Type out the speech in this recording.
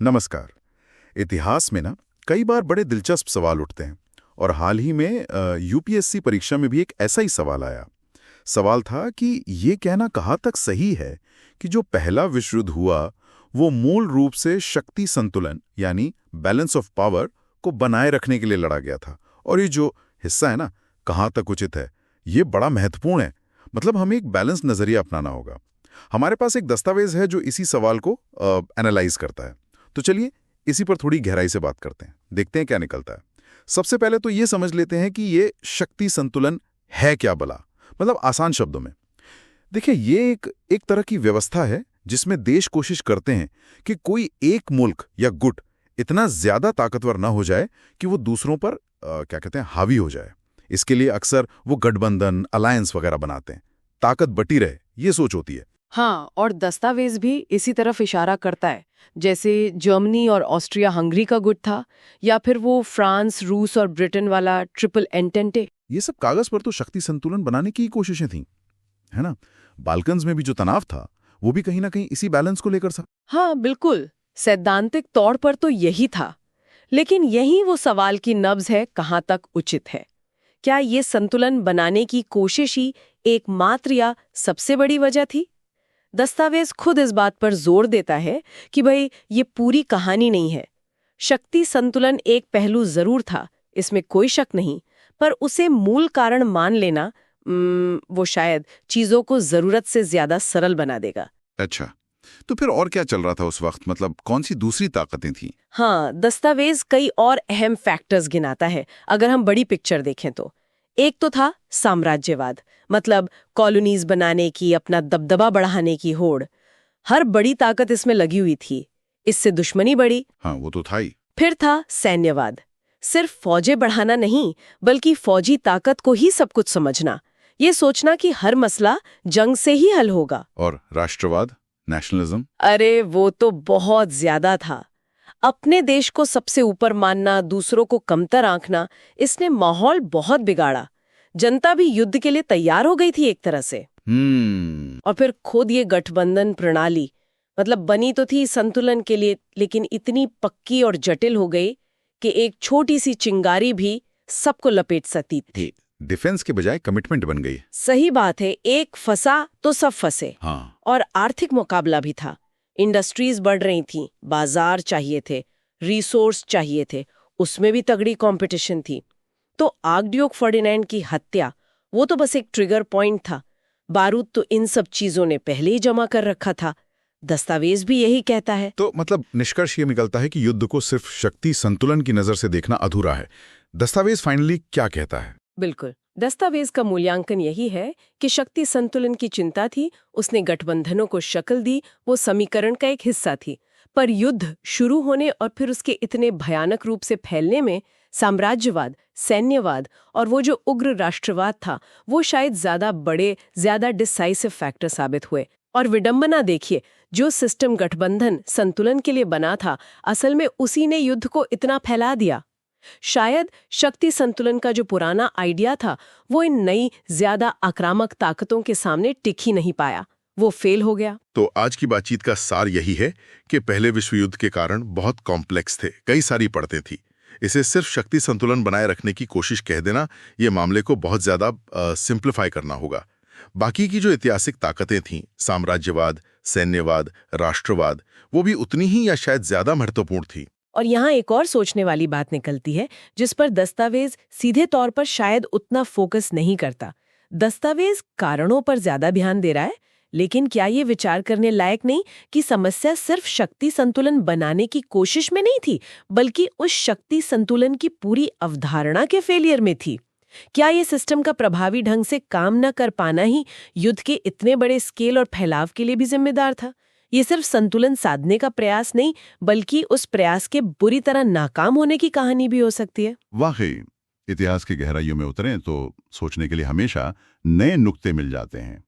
नमस्कार। इतिहास में ना कई बार बड़े दिलचस्प सवाल उठते हैं और हाल ही में यूपीएससी परीक्षा में भी एक ऐसा ही सवाल आया। सवाल था कि ये कहना कहाँ तक सही है कि जो पहला विश्व युद्ध हुआ वो मूल रूप से शक्ति संतुलन यानी बैलेंस ऑफ पावर को बनाए रखने के लिए लड़ा गया था, और ये जो हिस्सा है ना, कहाँ तक उचित है, ये बड़ा महत्वपूर्ण है। मतलब हमें एक बैलेंस नजरिया अपनाना होगा। हमारे पास एक दस्तावेज है जो इसी सवाल को एनालाइज करता है। तो चलिए इसी पर थोड़ी गहराई से बात करते हैं, देखते हैं क्या निकलता है। सबसे पहले तो ये समझ लेते हैं कि ये शक्ति संतुलन है क्या भला। मतलब आसान शब्दों में देखिए, ये एक तरह की व्यवस्था है जिसमें देश कोशिश करते हैं कि कोई एक मुल्क या गुट इतना ज्यादा ताकतवर ना हो जाए कि वो दूसरों पर क्या कहते हैं, हावी हो जाए। इसके लिए अक्सर वो गठबंधन, अलायंस वगैरह बनाते हैं, ताकत बटी रहे, ये सोच होती है। हाँ, और दस्तावेज भी इसी तरफ इशारा करता है। जैसे जर्मनी और ऑस्ट्रिया हंगरी का गुट था, या फिर वो फ्रांस, रूस और ब्रिटेन वाला ट्रिपल एंटेंटे। ये सब कागज पर तो शक्ति संतुलन बनाने की कोशिशें थीं, है ना। बाल्कन्स में भी जो तनाव था वो भी कहीं ना कहीं इसी बैलेंस को लेकर था। हाँ बिल्कुल, सैद्धांतिक तौर पर तो यही था। लेकिन यही वो सवाल की नब्ज है, कहाँ तक उचित है। क्या ये संतुलन बनाने की कोशिश ही एकमात्र या सबसे बड़ी वजह थी? दस्तावेज खुद इस बात पर जोर देता है कि भाई ये पूरी कहानी नहीं है। शक्ति संतुलन एक पहलू जरूर था, इसमें कोई शक नहीं, पर उसे मूल कारण मान लेना वो शायद चीजों को जरूरत से ज्यादा सरल बना देगा। अच्छा, तो फिर और क्या चल रहा था उस वक्त? मतलब कौन सी दूसरी ताकतें थीं? हाँ, दस्तावेज कई और अहम फैक्टर्स गिनाता है। अगर हम बड़ी पिक्चर देखें तो एक तो था साम्राज्यवाद, मतलब कॉलोनीज बनाने की, अपना दबदबा बढ़ाने की होड़। हर बड़ी ताकत इसमें लगी हुई थी, इससे दुश्मनी बढ़ी। हाँ, वो तो था ही। फिर था सैन्यवाद, सिर्फ फौजें बढ़ाना नहीं, बल्कि फौजी ताकत को ही सब कुछ समझना, ये सोचना कि हर मसला जंग से ही हल होगा। और राष्ट्रवाद, नेशनलिज्म? अरे वो तो बहुत ज्यादा था। अपने देश को सबसे ऊपर मानना, दूसरों को कमतर आंकना, इसने माहौल बहुत बिगाड़ा। जनता भी युद्ध के लिए तैयार हो गई थी एक तरह से। और फिर खुद ये गठबंधन प्रणाली, मतलब बनी तो थी संतुलन के लिए, लेकिन इतनी पक्की और जटिल हो गई कि एक छोटी सी चिंगारी भी सबको लपेट सकती थी। डिफेंस के बजाय कमिटमेंट बन गई। सही बात है, एक फंसा तो सब फंसे। हाँ। और आर्थिक मुकाबला भी था। इंडस्ट्रीज बढ़ रही थीं, बाजार चाहिए थे, रिसोर्स चाहिए थे, उसमें भी तगड़ी कंपटीशन थी। तो आर्कड्यूक फर्डिनैंड की हत्या, वो तो बस एक ट्रिगर पॉइंट था। बारूद तो इन सब चीजों ने पहले ही जमा कर रखा था। दस्तावेज भी यही कहता है। तो मतलब निष्कर्ष ये निकलता है कि युद्ध को सिर्फ शक्ति संतुलन की नजर से देखना अधूरा है। दस्तावेज फाइनली क्या कहता है? बिल्कुल, दस्तावेज का मूल्यांकन यही है कि शक्ति संतुलन की चिंता थी, उसने गठबंधनों को शक्ल दी, वो समीकरण का एक हिस्सा थी। पर युद्ध शुरू होने और फिर उसके इतने भयानक रूप से फैलने में साम्राज्यवाद, सैन्यवाद और वो जो उग्र राष्ट्रवाद था, वो शायद ज्यादा बड़े, ज्यादा डिसाइसिव फैक्टर साबित हुए। और विडंबना देखिए, जो सिस्टम गठबंधन संतुलन के लिए बना था, असल में उसी ने युद्ध को इतना फैला दिया। शायद शक्ति संतुलन का जो पुराना आइडिया था, वो इन नई, ज्यादा आक्रामक ताकतों के सामने टिक ही नहीं पाया, वो फेल हो गया। तो आज की बातचीत का सार यही है कि पहले विश्व युद्ध के कारण बहुत कॉम्प्लेक्स थे, कई सारी परतें थी। इसे सिर्फ शक्ति संतुलन बनाए रखने की कोशिश कह देना, ये मामले को बहुत ज्यादा सिंप्लीफाई करना होगा। बाकी की जो ऐतिहासिक ताकतें थीं, साम्राज्यवाद, सैन्यवाद, राष्ट्रवाद, वो भी उतनी ही या शायद ज्यादा महत्वपूर्ण थी। और यहाँ एक और सोचने वाली बात निकलती है, जिस पर दस्तावेज सीधे तौर पर शायद उतना फोकस नहीं करता। दस्तावेज कारणों पर ज्यादा ध्यान दे रहा है, लेकिन क्या ये विचार करने लायक नहीं कि समस्या सिर्फ शक्ति संतुलन बनाने की कोशिश में नहीं थी, बल्कि उस शक्ति संतुलन की पूरी अवधारणा के फेलियर में थी? क्या ये सिस्टम का प्रभावी ढंग से काम न कर पाना ही युद्ध के इतने बड़े स्केल और फैलाव के लिए भी जिम्मेदार था? ये सिर्फ संतुलन साधने का प्रयास नहीं, बल्कि उस प्रयास के बुरी तरह नाकाम होने की कहानी भी हो सकती है। वाकई इतिहास की गहराइयों में उतरें तो सोचने के लिए हमेशा नए नुक्ते मिल जाते हैं।